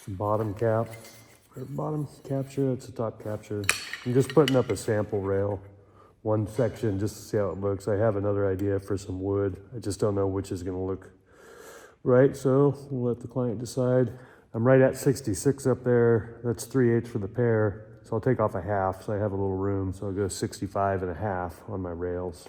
bottom cap, or bottom capture, it's a top capture. I'm just putting up a sample rail, one section, just to see how it looks. I have another idea for some wood. I just don't know which is gonna look right, so we'll let the client decide. I'm right at 66 up there. That's 3/8 for the pair. So I'll take off a half, so I have a little room. So I'll go 65.5 on my rails.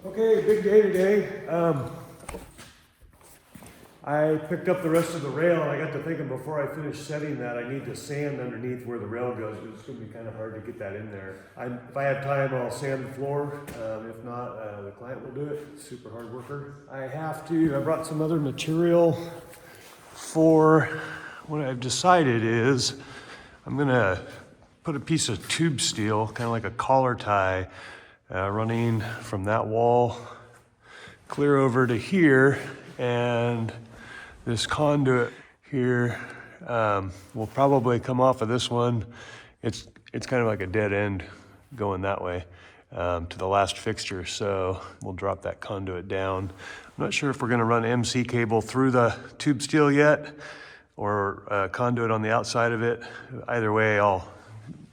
Okay, big day today. I picked up the rest of the rail and I got to thinking before I finish setting that I need to sand underneath where the rail goes. It's going to be kind of hard to get that in there. If I have time, I'll sand the floor. If not, the client will do it. Super hard worker. I brought some other material for what I've decided is I'm going to put a piece of tube steel, kind of like a collar tie, running from that wall clear over to here, and this conduit here will probably come off of this one. It's kind of like a dead end going that way to the last fixture, so we'll drop that conduit down. I'm not sure if we're going to run MC cable through the tube steel yet or a conduit on the outside of it. Either way, I'll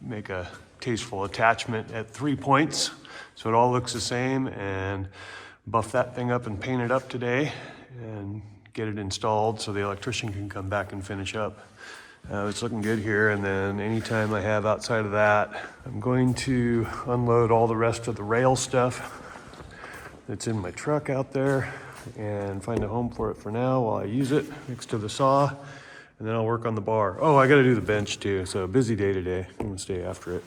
make a tasteful attachment at 3 points so it all looks the same, and buff that thing up and paint it up today and get it installed so the electrician can come back and finish up. It's looking good here, and then anytime I have outside of that, I'm going to unload all the rest of the rail stuff that's in my truck out there. and find a home for it for now while I use it next to the saw, and then I'll work on the bar. Oh, I gotta do the bench too, so busy day today. I'm gonna stay after it.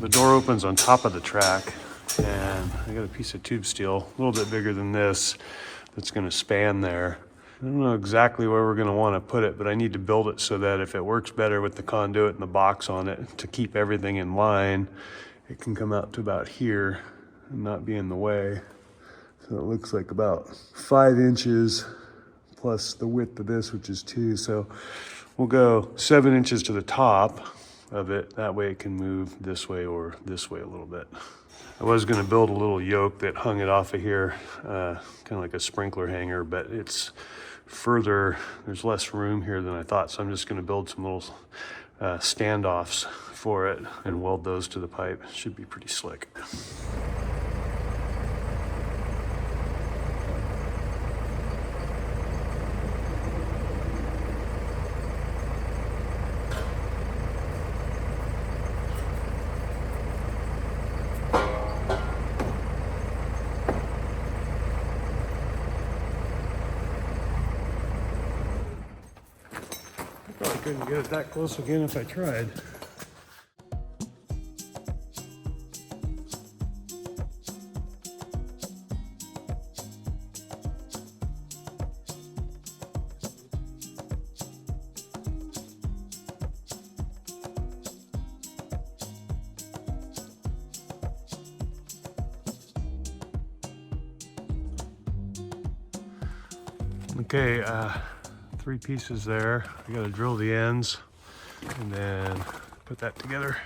The door opens on top of the track, and I got a piece of tube steel, a little bit bigger than this, that's gonna span there. I don't know exactly where we're gonna wanna put it, but I need to build it so that if it works better with the conduit and the box on it to keep everything in line, it can come out to about here and not be in the way. So it looks like about 5 inches plus the width of this, which is 2. So we'll go 7 inches to the top of it. That way it can move this way or this way a little bit. I was gonna build a little yoke that hung it off of here, kind of like a sprinkler hanger, but it's further, there's less room here than I thought. So I'm just gonna build some little standoffs for it and weld those to the pipe. Should be pretty slick. Probably couldn't get it that close again if I tried. Okay, 3 pieces there. I gotta drill the ends and then put that together.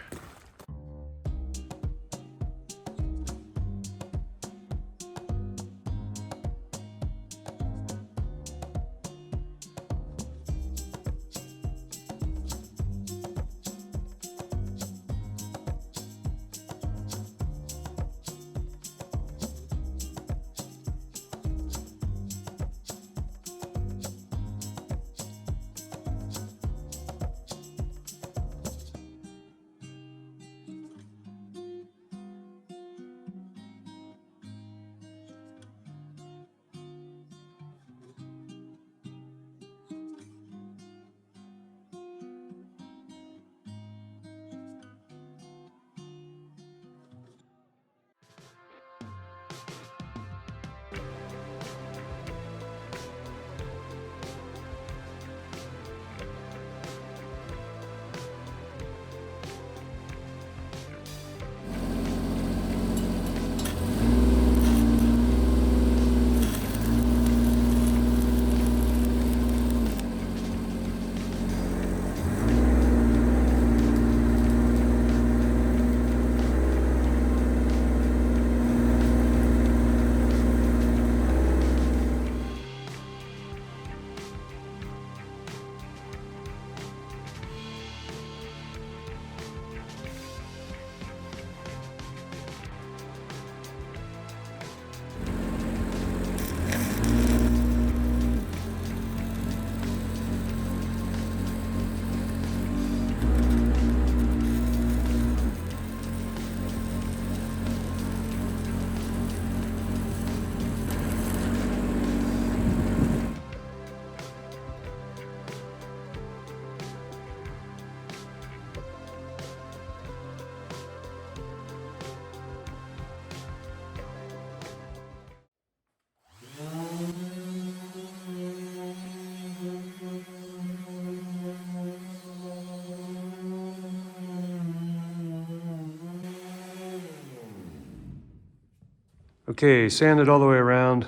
Okay, sanded all the way around.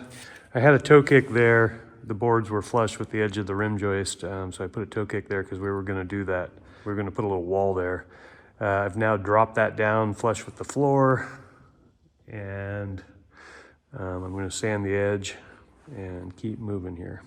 I had a toe kick there. The boards were flush with the edge of the rim joist, so I put a toe kick there because we were gonna do that. We were gonna put a little wall there. I've now dropped that down flush with the floor, and I'm gonna sand the edge and keep moving here.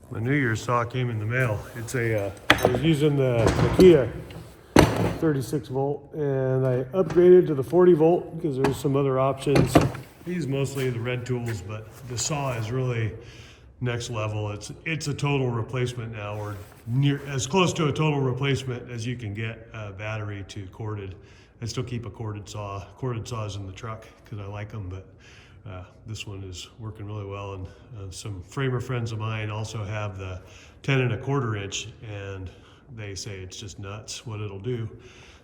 My New Year's saw came in the mail. It's I was using the Nokia 36 volt and I upgraded to the 40 volt because there's some other options. These mostly the red tools, but the saw is really next level. It's a total replacement now, or near as close to a total replacement as you can get battery to corded. I still keep a corded saws in the truck because I like them, but this one is working really well. And some framer friends of mine also have the 10 1/4 inch, and they say it's just nuts what it'll do.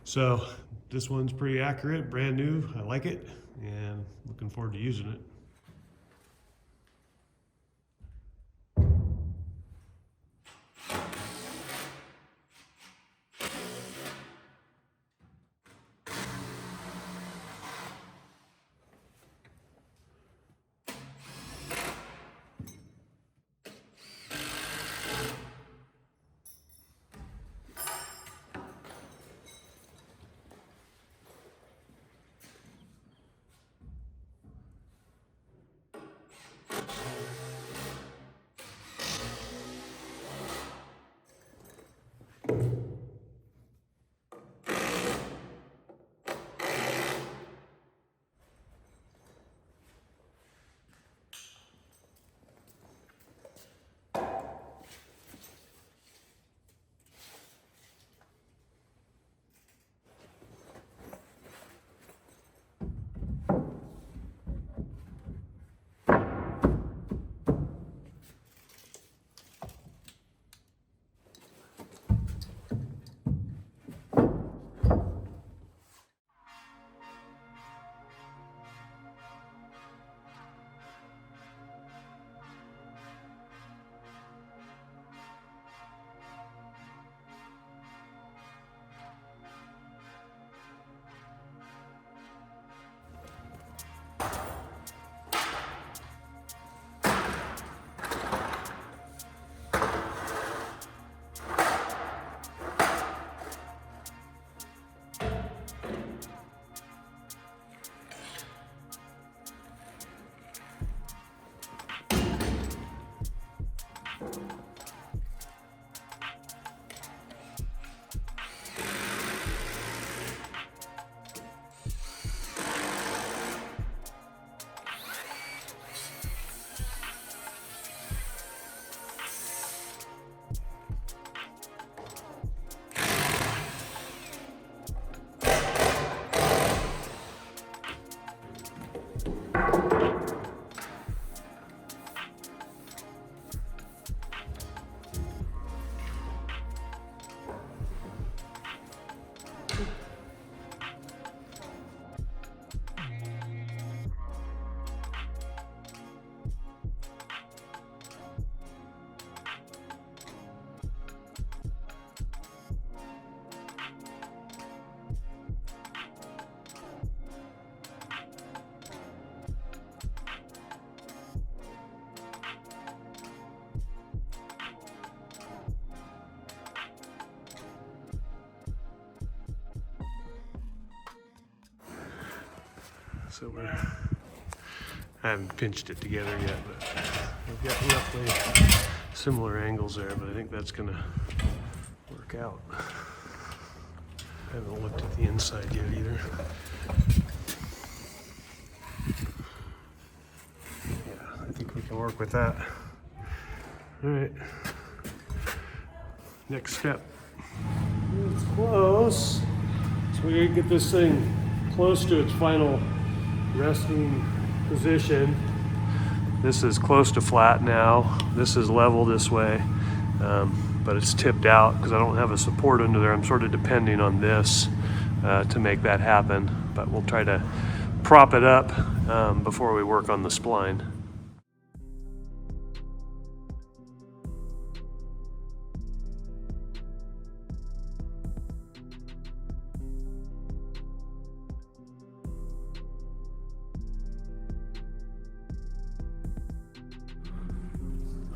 So this one's pretty accurate, brand new. I like it, and looking forward to using it. So I haven't pinched it together yet, but we've got roughly similar angles there, but I think that's gonna work out. I haven't looked at the inside yet either. Yeah, I think we can work with that. All right, next step. It's close. So we gotta get this thing close to its final resting position. This is close to flat now. This is level this way, but it's tipped out because I don't have a support under there. I'm sort of depending on this to make that happen, but we'll try to prop it up before we work on the spline.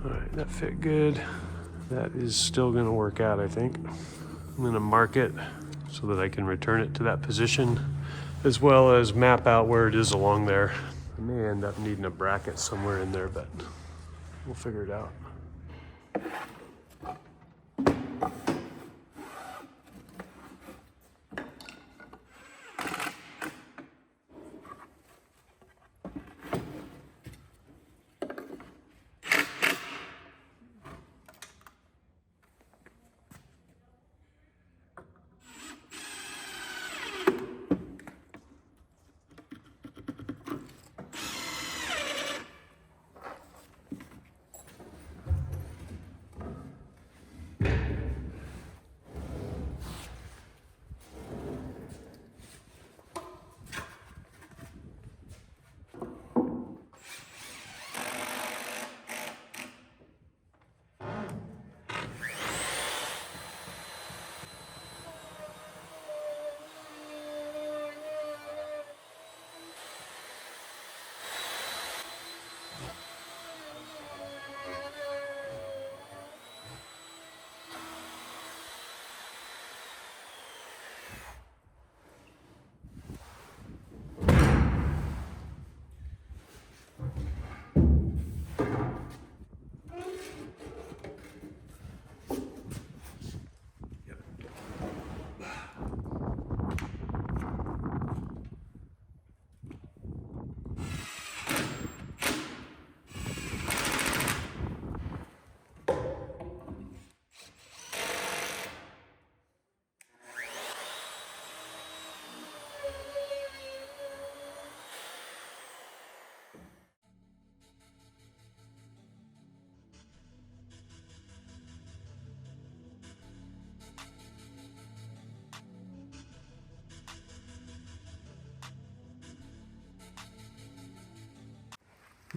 All right, that fit good. That is still gonna work out, I think. I'm gonna mark it so that I can return it to that position, as well as map out where it is along there. I may end up needing a bracket somewhere in there, but we'll figure it out.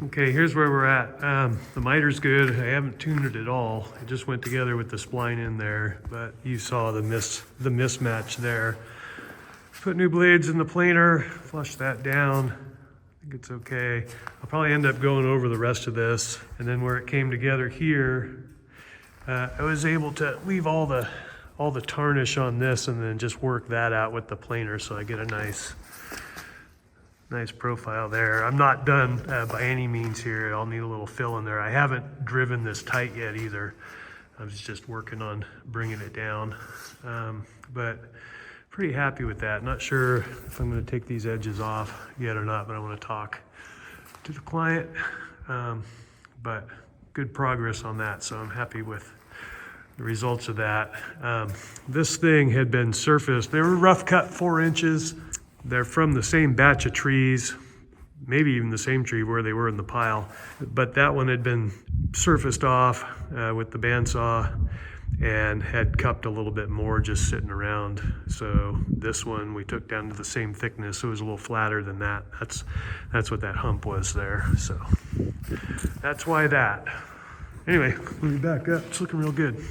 Okay, here's where we're at. The miter's good. I haven't tuned it at all. It just went together with the spline in there, but you saw the mismatch there. Put new blades in the planer, flush that down. I think it's okay. I'll probably end up going over the rest of this, and then where it came together here, I was able to leave all the tarnish on this and then just work that out with the planer so I get a nice profile there. I'm not done by any means here. I'll need a little fill in there. I haven't driven this tight yet either. I was just working on bringing it down, but pretty happy with that. Not sure if I'm going to take these edges off yet or not, but I want to talk to the client. But good progress on that, so I'm happy with the results of that. This thing had been surfaced. They were rough cut 4 inches. They're from the same batch of trees, maybe even the same tree where they were in the pile. But that one had been surfaced off with the bandsaw and had cupped a little bit more just sitting around. So this one we took down to the same thickness, so it was a little flatter than that. That's what that hump was there. So that's why that. Anyway, let me back up. It's looking real good.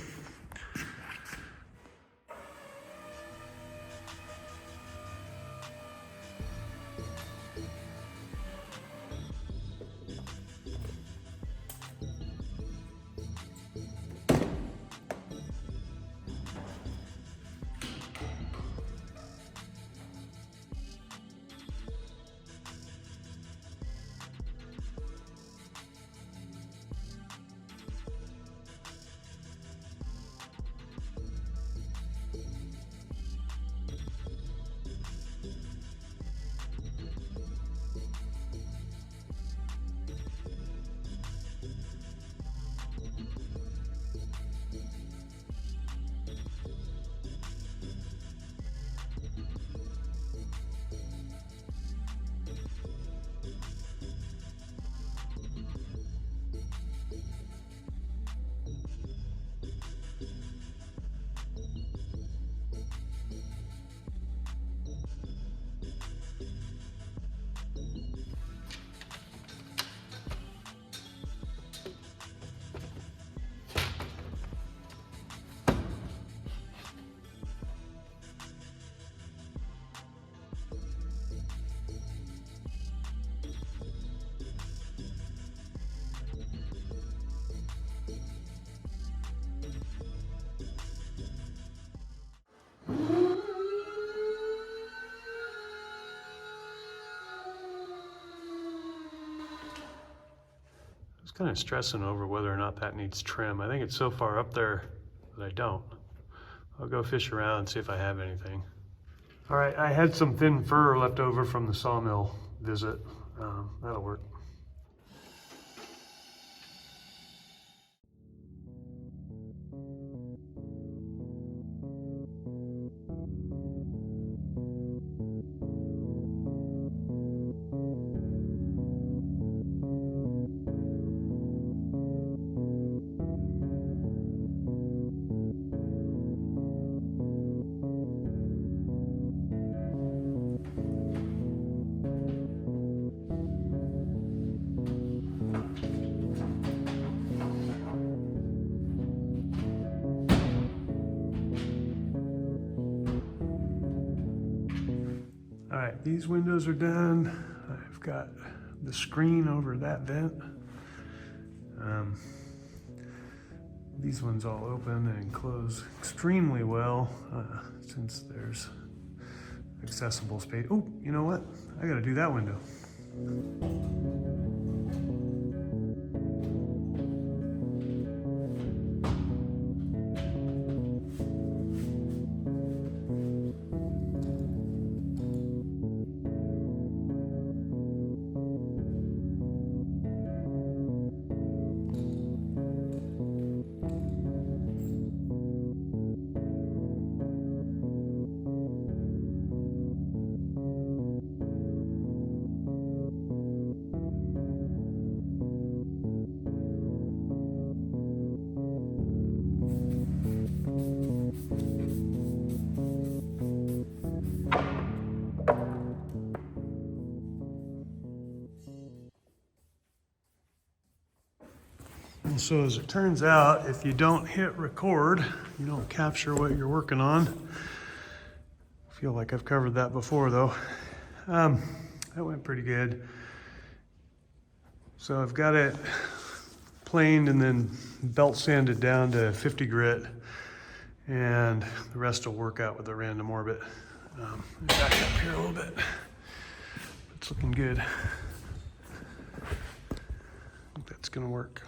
kind of stressing over whether or not that needs trim. I think it's so far up there that I don't. I'll go fish around and see if I have anything. All right, I had some thin fur left over from the sawmill visit. That'll work. All right, these windows are done. I've got the screen over that vent. These ones all open and close extremely well since there's accessible space. Oh, you know what? I gotta do that window. And so as it turns out, if you don't hit record, you don't capture what you're working on. I feel like I've covered that before though. That went pretty good. So I've got it planed and then belt sanded down to 50 grit, and the rest will work out with a random orbit. Back up here a little bit. It's looking good. I think that's gonna work.